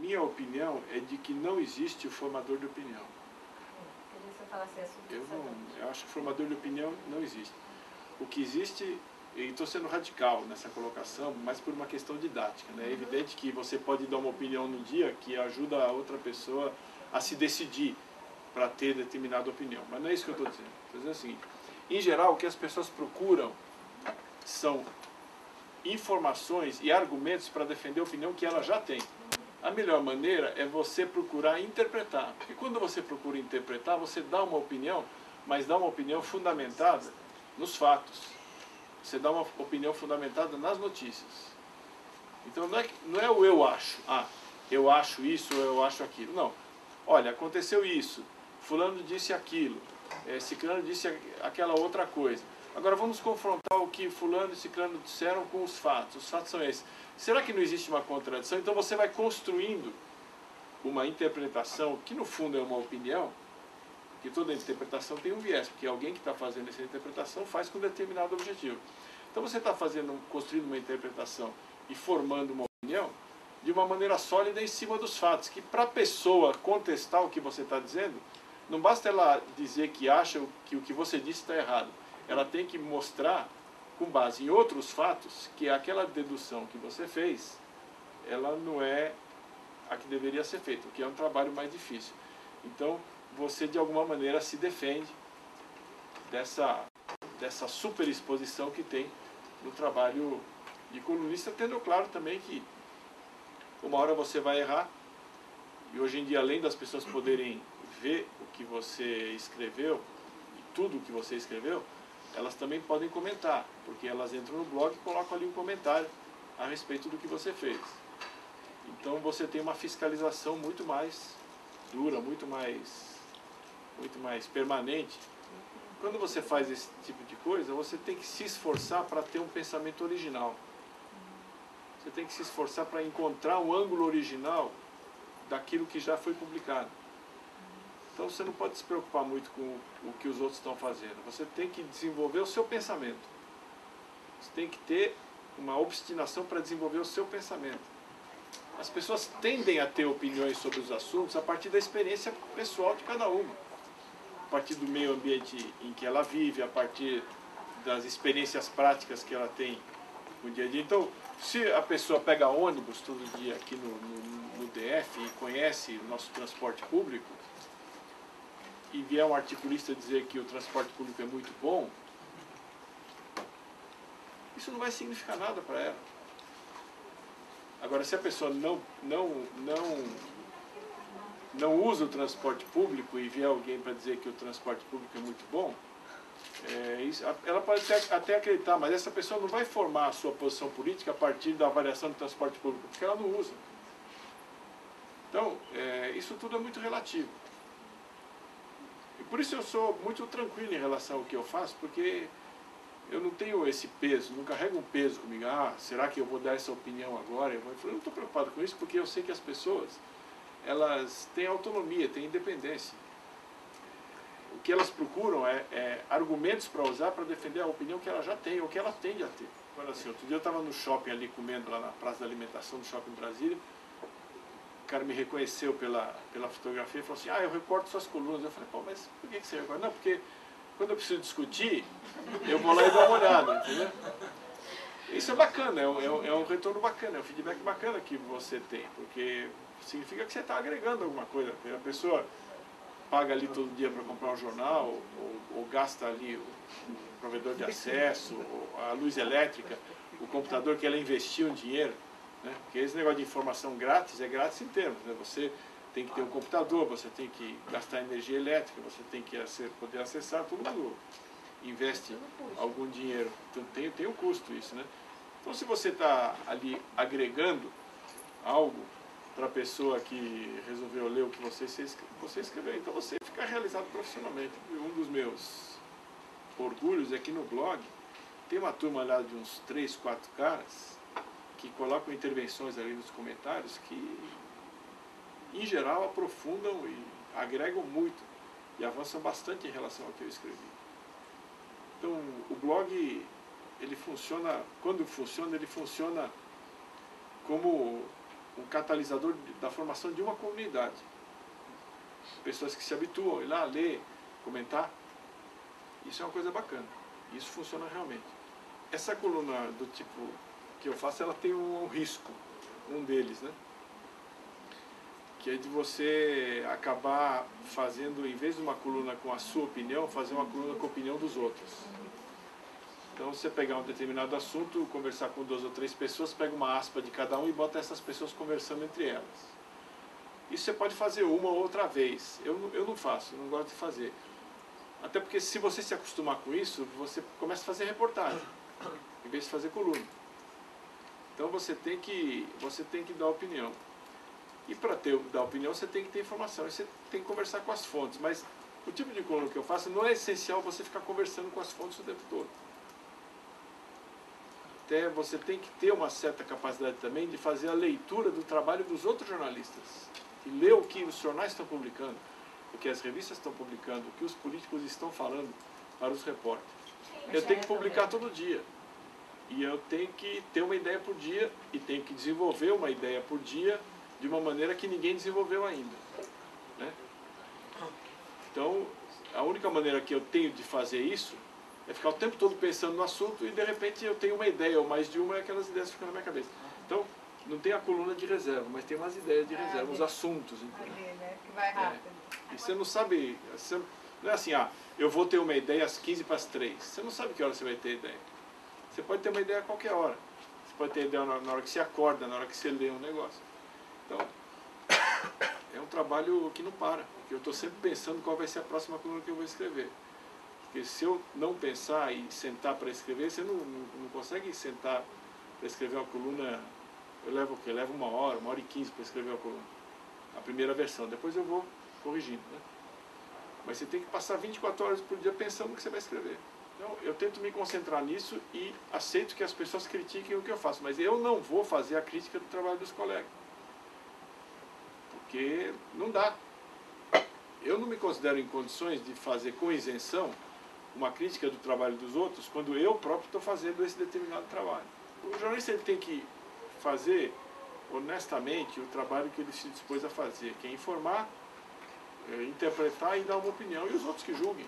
minha opinião é de que não existe o formador de opinião. Queria que você falasse isso. Eu acho que o formador de opinião não existe. O que existe, e estou sendo radical nessa colocação, mas por uma questão didática, né? É evidente que você pode dar uma opinião no dia que ajuda a outra pessoa a se decidir para ter determinada opinião, mas não é isso que eu estou dizendo. Estou dizendo o seguinte: em geral, o que as pessoas procuram são informações e argumentos para defender a opinião que ela já tem. A melhor maneira é você procurar interpretar, porque quando você procura interpretar, você dá uma opinião, mas dá uma opinião fundamentada nos fatos. Você dá uma opinião fundamentada nas notícias. Então não é o eu acho, eu acho isso ou eu acho aquilo. Não. Olha, aconteceu isso, fulano disse aquilo, ciclano disse aquela outra coisa. Agora vamos confrontar o que fulano e ciclano disseram com os fatos. Os fatos são esses. Será que não existe uma contradição? Então você vai construindo uma interpretação, que no fundo é uma opinião, que toda interpretação tem um viés, porque alguém que está fazendo essa interpretação faz com determinado objetivo. Então você está construindo uma interpretação e formando uma opinião de uma maneira sólida em cima dos fatos, que para a pessoa contestar o que você está dizendo, não basta ela dizer que acha que o que você disse está errado. Ela tem que mostrar, com base em outros fatos, que aquela dedução que você fez, ela não é a que deveria ser feita, o que é um trabalho mais difícil. Então, você de alguma maneira se defende dessa superexposição que tem no trabalho de colunista, tendo claro também que uma hora você vai errar, e hoje em dia, além das pessoas poderem ver o que você escreveu, e tudo o que você escreveu, elas também podem comentar, porque elas entram no blog e colocam ali um comentário a respeito do que você fez. Então você tem uma fiscalização muito mais dura, muito mais permanente. Quando você faz esse tipo de coisa, você tem que se esforçar para ter um pensamento original. Você tem que se esforçar para encontrar um ângulo original daquilo que já foi publicado. Então você não pode se preocupar muito com o que os outros estão fazendo. Você tem que desenvolver o seu pensamento. Você tem que ter uma obstinação para desenvolver o seu pensamento. As pessoas tendem a ter opiniões sobre os assuntos a partir da experiência pessoal de cada uma. A partir do meio ambiente em que ela vive, a partir das experiências práticas que ela tem no dia a dia. Então, se a pessoa pega ônibus todo dia aqui no DF e conhece o nosso transporte público, e vier um articulista dizer que o transporte público é muito bom, isso não vai significar nada para ela. Agora, se a pessoa não usa o transporte público e vier alguém para dizer que o transporte público é muito bom, ela pode até acreditar, mas essa pessoa não vai formar a sua posição política a partir da avaliação do transporte público, porque ela não usa. Então, isso tudo é muito relativo. E por isso eu sou muito tranquilo em relação ao que eu faço, porque eu não tenho esse peso, não carrego um peso comigo. Será que eu vou dar essa opinião agora? Eu não estou preocupado com isso, porque eu sei que as pessoas, elas têm autonomia, têm independência. O que elas procuram é argumentos para usar para defender a opinião que ela já tem, ou que ela tende a ter. Agora, assim, outro dia eu estava no shopping ali, comendo lá na Praça da Alimentação do Shopping Brasília. O cara me reconheceu pela fotografia e falou assim: eu recorto suas colunas. Eu falei: mas por que você recorta? Não, porque quando eu preciso discutir, eu vou lá e dou uma olhada, entendeu? Isso é bacana, é um retorno bacana, é um feedback bacana que você tem, porque significa que você está agregando alguma coisa. A pessoa paga ali todo dia para comprar um jornal, ou gasta ali o provedor de acesso, a luz elétrica, o computador que ela investiu em dinheiro. Né? Porque esse negócio de informação grátis é grátis em termos, né? Você tem que ter um computador, você tem que gastar energia elétrica, você tem que poder acessar, todo mundo investe algum dinheiro, então tem um custo isso, né? Então se você está ali agregando algo para a pessoa que resolveu ler o que você escreveu, então você fica realizado profissionalmente. Um dos meus orgulhos é que no blog tem uma turma lá de uns 3, 4 caras que colocam intervenções ali nos comentários que, em geral, aprofundam e agregam muito e avançam bastante em relação ao que eu escrevi. Então, o blog, ele funciona, quando funciona, ele funciona como um catalisador da formação de uma comunidade. Pessoas que se habituam a ir lá, ler, comentar. Isso é uma coisa bacana. Isso funciona realmente. Essa coluna do tipo que eu faço, ela tem um risco, um deles, né? Que é de você acabar fazendo, em vez de uma coluna com a sua opinião, fazer uma coluna com a opinião dos outros. Então, você pegar um determinado assunto, conversar com 2 ou 3 pessoas, pega uma aspa de cada um e bota essas pessoas conversando entre elas. Isso você pode fazer uma ou outra vez. Eu não faço, eu não gosto de fazer. Até porque se você se acostumar com isso, você começa a fazer reportagem, em vez de fazer coluna. Então você tem que dar opinião. E para dar opinião você tem que ter informação, e você tem que conversar com as fontes. Mas o tipo de coluna que eu faço não é essencial você ficar conversando com as fontes o tempo todo. Até você tem que ter uma certa capacidade também de fazer a leitura do trabalho dos outros jornalistas. E ler o que os jornais estão publicando, o que as revistas estão publicando, o que os políticos estão falando para os repórteres. Eu tenho que publicar todo dia. E eu tenho que ter uma ideia por dia e tenho que desenvolver uma ideia por dia de uma maneira que ninguém desenvolveu ainda, né? Então, a única maneira que eu tenho de fazer isso é ficar o tempo todo pensando no assunto e de repente eu tenho uma ideia ou mais de uma e aquelas ideias ficam na minha cabeça. Então, não tem a coluna de reserva, mas tem umas ideias de reserva, uns assuntos. Que vai rápido. E você não sabe, não é assim, eu vou ter uma ideia às 2:45. Você não sabe que hora você vai ter ideia. Você pode ter uma ideia a qualquer hora. Você pode ter ideia na hora que você acorda, na hora que você lê um negócio. Então, é um trabalho que não para, porque eu estou sempre pensando qual vai ser a próxima coluna que eu vou escrever. Porque se eu não pensar e sentar para escrever, você não consegue sentar para escrever uma coluna. Eu levo o quê? Eu levo 1h15 para escrever uma coluna. A primeira versão, depois eu vou corrigindo, né? Mas você tem que passar 24 horas por dia pensando no que você vai escrever. Então, eu tento me concentrar nisso e aceito que as pessoas critiquem o que eu faço, mas eu não vou fazer a crítica do trabalho dos colegas. Porque não dá. Eu não me considero em condições de fazer com isenção uma crítica do trabalho dos outros quando eu próprio estou fazendo esse determinado trabalho. O jornalista ele tem que fazer honestamente o trabalho que ele se dispôs a fazer, que é informar, interpretar e dar uma opinião, e os outros que julguem.